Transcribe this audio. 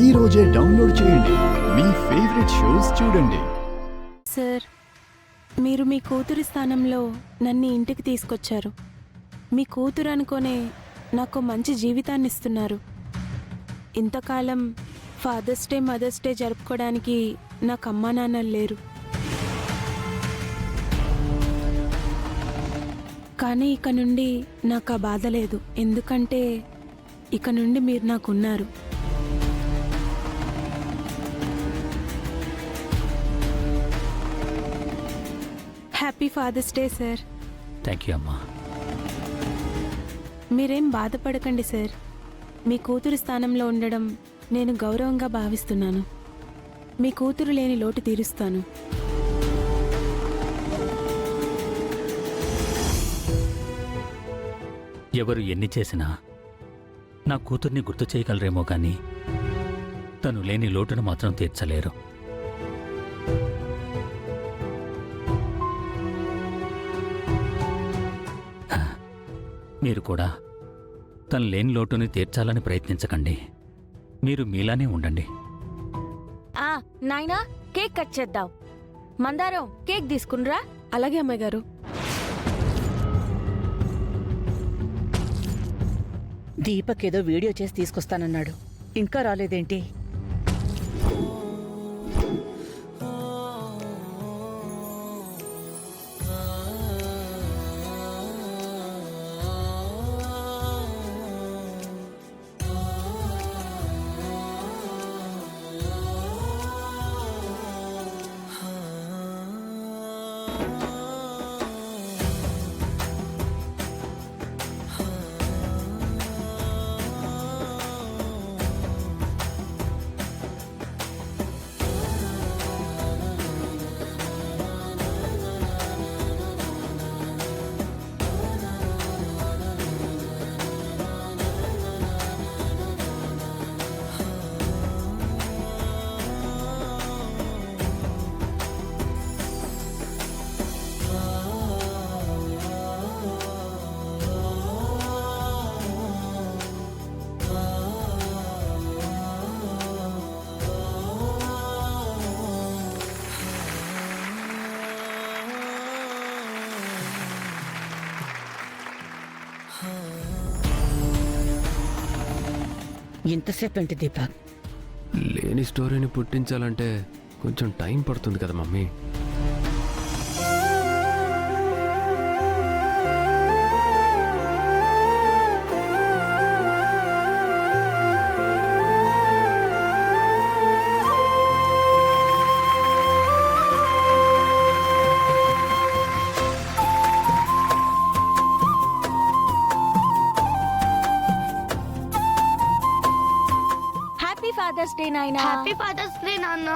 ఈ రోజే డౌన్లోడ్ చేయండి. మీ ఫేవరెట్ షోస్ చూడండి. సార్, మీరు మీ కూతురి స్థానంలో నన్ను ఇంటికి తీసుకొచ్చారు. మీ కూతురు అనుకోనే నాకు మంచి జీవితాన్ని ఇస్తున్నారు. ఇంతకాలం ఫాదర్స్ డే, మదర్స్ డే జరుపుకోవడానికి నాకు అమ్మా నాన్నలు లేరు. కానీ ఇక నుండి నాకు ఆ బాధ లేదు. ఎందుకంటే ఇక నుండి మీరు నాకున్నారు. Happy father's day sir. Thank you అమ్మా. మీరేం బాధపడకండి సార్. మీ కూతురు స్థానంలో ఉండడం నేను గౌరవంగా భావిస్తున్నాను. మీ కూతురు లేని లోటు తీరుస్తాను. ఎవరు ఎన్ని చేసినా నా కూతుర్ని గుర్తు చేయగలరేమో కానీ తను లేని లోటును మాత్రం తీర్చలేరు. మీరు కూడా తను లేని లోటుని తీర్చాలని ప్రయత్నించకండి. మీరు మీలానే ఉండండి. నాయనా, కేక్ కట్ చేద్దాం. మందారం, కేక్ తీసుకునిరా. అలాగే అమ్మాయి గారు. దీపక్ ఏదో వీడియో చేసి తీసుకొస్తానన్నాడు, ఇంకా రాలేదేంటి? ఇంతసేపు ఏంటి దీపక్? లేని స్టోరీని పుట్టించాలంటే కొంచెం టైం పడుతుంది కదా మమ్మీ. హ్యాపీ ఫాదర్స్ డే నాయనా. హ్యాపీ ఫాదర్స్ డే నాన్న.